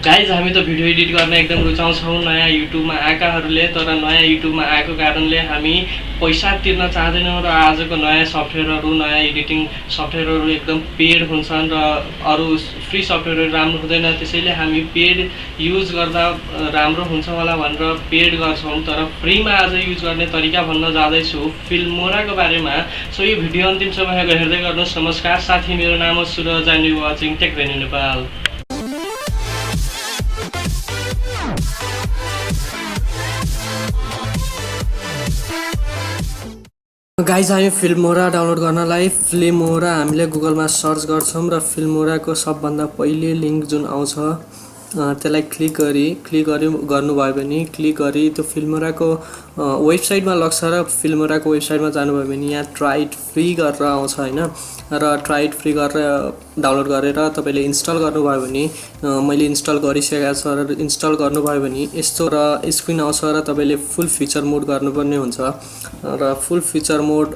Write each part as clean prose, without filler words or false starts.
Guys हामी त video edit गर्न एकदम रुचाउँछौँ नयाँ युट्युबमा आएकाहरूले, तर नयाँ युट्युबमा आएको कारणले हामी पैसा तिर्न चाहँदैनौँ र आजको नयाँ सफ्टवेयरहरू, नयाँ एडिटिङ सफ्टवेयरहरू एकदम पेड हुन्छन् र अरू फ्री सफ्टवेयरहरू राम्रो हुँदैन। त्यसैले हामी पेड युज गर्दा राम्रो हुन्छ होला भनेर पेड गर्छौँ, तर फ्रीमा आज युज गर्ने तरिका भन्न जाँदैछु फिल्मोराको बारेमा। सो यो भिडियो अन्तिमसम्म हेर्दै गर्नुहोस्। नमस्कार साथी, मेरो नाम हो Suraj and you watching tech venue Nepal. Guys हामी फिल्मोरा डाउनलोड गर्नलाई फिल्मोरा हामीले गुगलमा सर्च गर्छौँ र फिल्मोराको सबभन्दा पहिले लिङ्क जुन आउँछ त्यसलाई क्लिक गर्नुभयो भने क्लिक गरी त्यो फिल्मोराको वेबसाइटमा लग्छ र फिल्मोराको वेबसाइटमा जानुभयो भने यहाँ ट्राई इट फ्री गरेर आउँछ हैन, र ट्राई इट फ्री गरेर डाउनलोड गरेर तपाईँले इन्स्टल गर्नुभयो भने मैले इन्स्टल गरिसकेको छ र इन्स्टल गर्नुभयो भने यस्तो र स्क्रिन आउँछ र तपाईँले फुल फिचर मोड गर्नुपर्ने हुन्छ र फुल फिचर मोड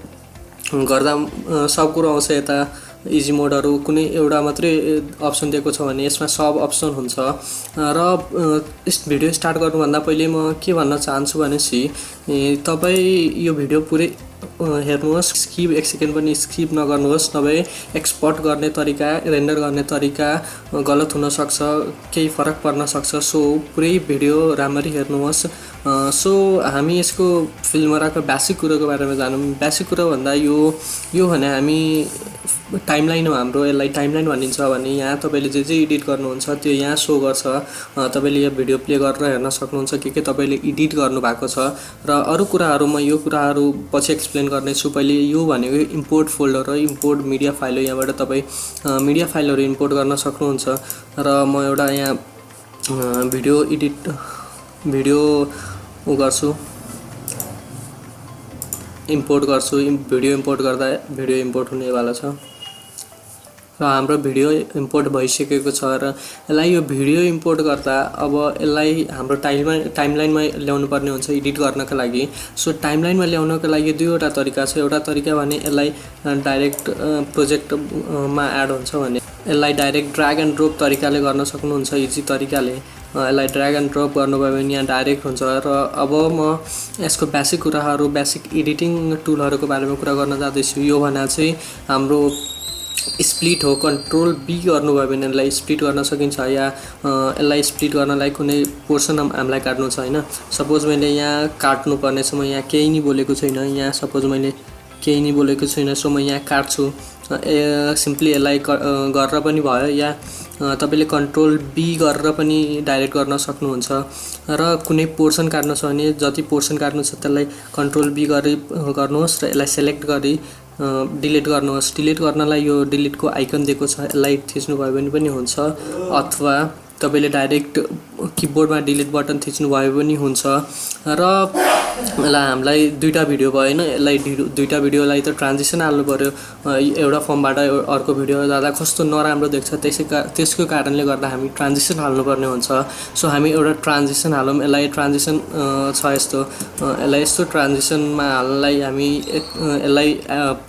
गर्दा सब कुरो आउँछ। यता इजी मोडहरू कुनै एउटा मात्रै अप्सन दिएको छ भने यसमा सब अप्सन हुन्छ। र यस भिडियो स्टार्ट गर्नुभन्दा पहिले म के भन्न चाहन्छु भनेपछि तपाईँ यो भिडियो पुरै हेर्नुहोस्, स्किप एक सेकेन्ड पनि स्किप नगर्नुहोस्, नभए एक्सपोर्ट गर्ने तरिका, रेन्डर गर्ने तरिका गलत हुन सक्छ, केही फरक पर्न सक्छ। सो पुरै भिडियो राम्ररी हेर्नुहोस्। सो हामी यसको फिल्मोराको बेसिक कुरोको बारेमा जानौँ। बेसिक कुरो भन्दा यो भने हामी टाइमलाइन हो हाम्रो, यसलाई टाइमलाइन भनिन्छ भने यहाँ तपाईँले जे एडिट गर्नुहुन्छ त्यो यहाँ सो गर्छ। तपाईँले यो भिडियो प्ले गरेर हेर्न सक्नुहुन्छ के तपाईँले एडिट गर्नुभएको छ। र अरू कुराहरू म यो कुराहरू पछि एक्सप्लेन गर्नेछु। पहिले यो भनेको इम्पोर्ट फोल्डर हो, इम्पोर्ट मिडिया फाइल हो। यहाँबाट तपाईँ मिडिया फाइलहरू इम्पोर्ट गर्न सक्नुहुन्छ। र म एउटा यहाँ भिडियो गर्छु, इम्पोर्ट गर्छु। भिडियो इम्पोर्ट गर्दा भिडियो इम्पोर्ट हुनेवाला छ र हाम्रो भिडियो इम्पोर्ट भइसकेको छ। र यसलाई यो भिडियो इम्पोर्ट गर्दा अब यसलाई हाम्रो टाइमलाइनमा ल्याउनु पर्ने हुन्छ एडिट गर्नका लागि। सो टाइमलाइनमा ल्याउनको लागि दुईवटा तरिका छ। एउटा तरिका भने यसलाई डाइरेक्ट प्रोजेक्टमा एड हुन्छ भने यसलाई डाइरेक्ट ड्र्याग एन्ड ड्रप तरिकाले गर्न सक्नुहुन्छ, इजी तरिकाले। यसलाई ड्र्याग एन्ड ड्रप गर्नुभयो भने यहाँ डाइरेक्ट हुन्छ। र अब म यसको बेसिक कुराहरू, बेसिक एडिटिङ टुलहरूको बारेमा कुरा गर्न जाँदैछु। यो भने चाहिँ हाम्रो स्प्लिट हो। कन्ट्रोल बी गर्नुभयो भने यसलाई स्प्लिट गर्न सकिन्छ। या यसलाई स्प्लिट गर्नलाई कुनै पोर्सन हामीलाई काट्नु छ हैन। सपोज मैले यहाँ काट्नु पर्ने छ, म यहाँ केही नि बोलेको छैन, यहाँ सपोज मैले केही नि बोलेको छैन, सो म यहाँ काट्छु। सिम्पली यसलाई गरेर पनि भयो, या तपाईँले कन्ट्रोल बी गरेर पनि डाइरेक्ट गर्न सक्नुहुन्छ। र कुनै पोर्सन काट्नु छ भने जति पोर्सन काट्नु छ त्यसलाई कन्ट्रोल बी गर्नुहोस् र यसलाई सेलेक्ट गरी डिलिट गर्नुहोस्। डिलिट गर्नलाई यो डिलिटको आइकन दिएको छ, यसलाई थिच्नुभयो भने पनि हुन्छ, अथवा तपाईँले डाइरेक्ट किबोर्डमा डिलिट बटन थिच्नुभयो पनि हुन्छ। र यसलाई हामीलाई दुईवटा भिडियो भयो हैन, यसलाई दुईवटा भिडियोलाई त ट्रान्जिसन हाल्नु पर्यो। एउटा फर्मबाट अर्को भिडियो जाँदा कस्तो नराम्रो देख्छ, त्यसको कारणले गर्दा हामी ट्रान्जिसन हाल्नुपर्ने हुन्छ। सो हामी एउटा ट्रान्जिसन हालौँ। यसलाई ट्रान्जिसन छ यस्तो, यसलाई यस्तो ट्रान्जिसनमा हाल्नलाई हामी यसलाई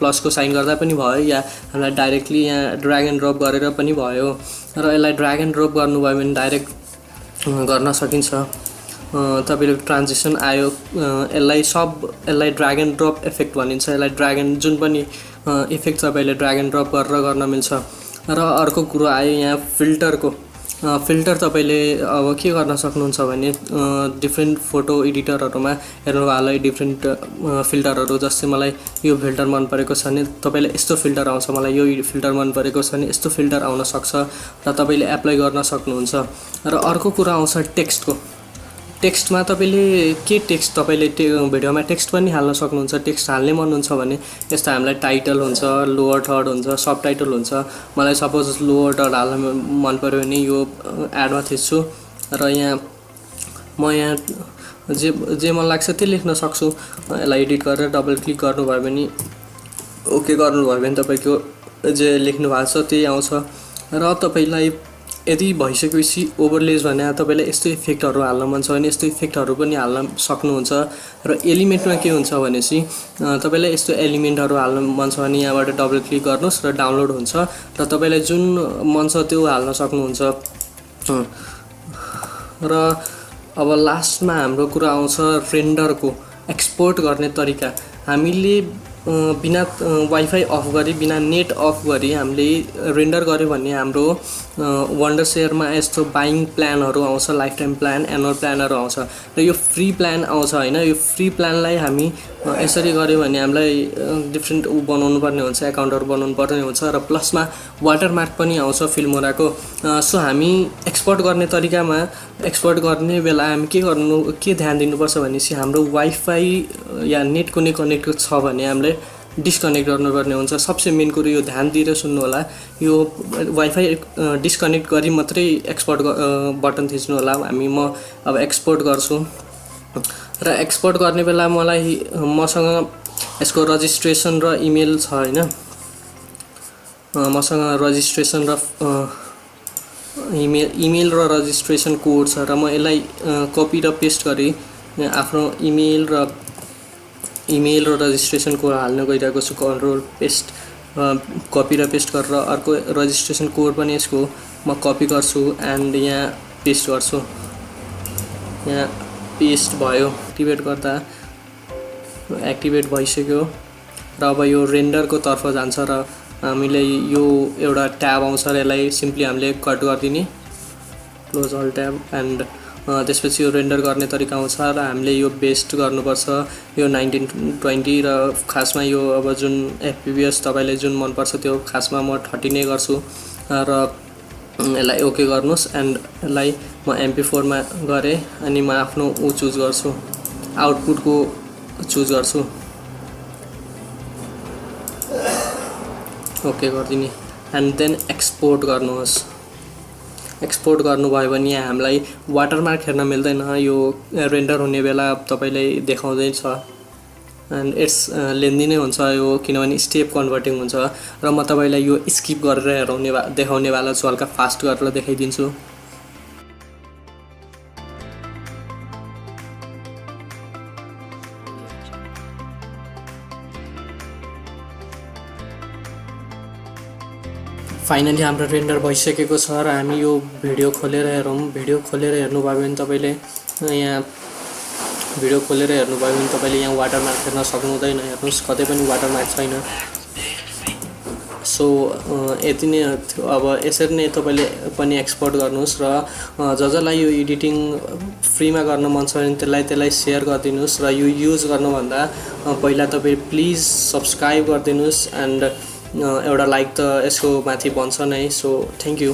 प्लसको साइन गर्दा पनि भयो, या हामीलाई डाइरेक्टली यहाँ ड्र्याग एन्ड ड्रप गरेर पनि भयो। र यसलाई ड्र्याग एन्ड ड्रप गर्नुभयो भने डाइरेक्ट गर्न सकिन्छ। तपाईँले ट्रान्जिसन आयो, यसलाई ड्र्याग एन्ड ड्रप इफेक्ट भनिन्छ। यसलाई ड्र्याग एन्ड जुन पनि इफेक्ट तपाईँले ड्र्याग एन्ड ड्रप गरेर गर्न मिल्छ। र अर्को कुरो आयो यहाँ फिल्टरको। फिल्टर तपाईँले अब के गर्न सक्नुहुन्छ भने डिफ्रेन्ट फोटो एडिटरहरूमा हेर्नुभयो होला डिफ्रेन्ट फिल्टरहरू। जस्तै मलाई यो फिल्टर मन परेको छ भने तपाईँले यस्तो फिल्टर आउँछ, मलाई यो फिल्टर मन परेको छ भने यस्तो फिल्टर आउन सक्छ र तपाईँले एप्लाई गर्न सक्नुहुन्छ। र अर्को कुरा आउँछ टेक्स्टको। टेक्स्टमा तपाईँले के टेक्स्ट तपाईँले भिडियोमा टेक्स्ट पनि हाल्न सक्नुहुन्छ। टेक्स्ट हाल्ने मन हुन्छ भने यस्तो हामीलाई टाइटल हुन्छ, लोवर थर्ड हुन्छ, सब टाइटल हुन्छ। मलाई सपोज लोवर थर्ड हाल्न मन पऱ्यो भने यो एडमा थिच्छु र म यहाँ जे मन लाग्छ त्यो लेख्न सक्छु। यसलाई एडिट गरेर डबल क्लिक गर्नुभयो भने ओके गर्नुभयो भने तपाईँको जे लेख्नु भएको छ त्यही आउँछ। र तपाईँलाई यदि भइसकेपछि ओभरलेज भने तपाईँलाई यस्तो इफेक्टहरू हाल्न मन छ भने यस्तो इफेक्टहरू पनि हाल्न सक्नुहुन्छ। र एलिमेन्टमा के हुन्छ भनेपछि तपाईँलाई यस्तो एलिमेन्टहरू हाल्न मन छ भने यहाँबाट डबल क्लिक गर्नुहोस् र डाउनलोड हुन्छ र तपाईँलाई जुन मन छ त्यो हाल्न सक्नुहुन्छ। र अब लास्टमा हाम्रो कुरा आउँछ रेन्डरको एक्सपोर्ट गर्ने तरिका। हामीले बिना वाइफाई अफ गरी बिना नेट अफ गरी हामीले रेन्डर गर्यो भने हाम्रो वन्डर सेयरमा यस्तो बाइङ प्लानहरू आउँछ, लाइफ टाइम प्लान, एनुअल प्लानहरू आउँछ र यो फ्री प्लान आउँछ हैन। यो फ्री प्लानलाई हामी यसरी गर्यो भने हामीलाई डिफ्रेन्ट बनाउनु पर्ने हुन्छ, एकाउन्टहरू बनाउनु पर्ने हुन्छ र प्लसमा वाटरमार्क पनि आउँछ फिल्मोराको। सो हामी एक्सपोर्ट गर्ने तरिकामा एक्सपोर्ट गर्ने बेला हामी के ध्यान दिनुपर्छ भनेपछि हाम्रो वाइफाई या नेट कुनै कनेक्ट छ भने हामीले डिस्कनेक्ट गर्नुपर्ने हुन्छ। सबसे मेन कुरो यो ध्यान दिएर सुन्नु होला, यो वाइफाई डिस्कनेक्ट गरी मात्रै एक्सपोर्ट बटन थिच्नु होला। म अब एक्सपोर्ट गर्छु र एक्सपोर्ट गर्ने बेला मसँग यसको रजिस्ट्रेसन र इमेल छ हैन। मसँग रजिस्ट्रेसन र इमेल र रजिस्ट्रेसन कोड छ र म यसलाई कपी र पेस्ट गरी आफ्नो इमेल र रजिस्ट्रेसन कोड हाल्न गइरहेको छु। कन्ट्रोल पेस्ट कपी र पेस्ट गरेर अर्को रजिस्ट्रेसन कोड पनि यसको म कपी गर्छु एन्ड यहाँ पेस्ट गर्छु। यहाँ पेस्ट भयो, एक्टिभेट गर्दा एक्टिभेट भइसक्यो र अब यो रेन्डरको तर्फ जान्छ र हामीले यो एउटा ट्याब आउँछ र यसलाई सिम्पली हामीले कट गरिदिने, क्लोज अल ट्याब एन्ड त्यसपछि यो रेन्डर गर्ने तरिका आउँछ र हामीले यो बेस्ट गर्नुपर्छ यो 1920 र खासमा यो अब जुन एफपीएस तपाईलाई जुन मनपर्छ त्यो खासमा म 30 नै गर्छु र यसलाई ओके गर्नुस् एन्ड यसलाई म MP4 मा गरे अनि म आफ्नो चुज गर्छु, आउटपुटको चुज गर्छु, ओके गरिदिने एन्ड देन एक्सपोर्ट गर्नुहोस्। एक्सपोर्ट गर्नुभयो भने यहाँ हामीलाई वाटरमार्क हेर्न मिल्दैन, यो रेन्डर हुने बेला तपाईलाई देखाउँदैछ एन्ड इट्स लेन्दी नै हुन्छ यो किनभने स्टेप कन्भर्टिङ हुन्छ र म तपाईलाई यो स्किप गरेर देखाउने वाला छु, हल्का फास्ट गरेर देखाइदिन्छु। फाइनली हाम्रो रेन्डर भइसकेको छ र हामी यो भिडियो खोलेर हेरौँ। भिडियो खोलेर हेर्नुभयो भने तपाईले यहाँ वाटरमार्क हेर्न सक्नुहुँदैन। हेर्नुस् कतै पनि वाटरमार्क छैन। सो यति नै थियो। अब यसरी नै तपाईले पनि एक्सपोर्ट गर्नुस् र जसलाई यो एडिटिङ फ्रीमा गर्न मन छ भने त्यसलाई शेयर गरिदिनुस् र यो युज गर्नुभन्दा पहिला तपाई प्लिज सब्स्क्राइब गरिदिनुस् एन्ड एउटा लाइक त यसको माथि बन्छ नै। So thank you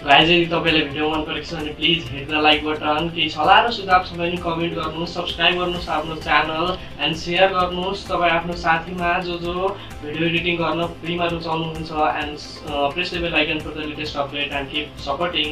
guys. यदि तपाईलाई भिडियो मन परेको छ भने please hit the like button. केही सल्लाह र सुझाव छ भने कमेन्ट गर्नुस्, सब्स्क्राइब गर्नुस् आफ्नो च्यानल एन्ड शेयर गर्नुस् तपाई आफ्नो साथीमा जो भिडियो एडिटिङ गर्न फ्रीमा रुचाउनुहुन्छ and press the bell icon for the latest update and keep supporting.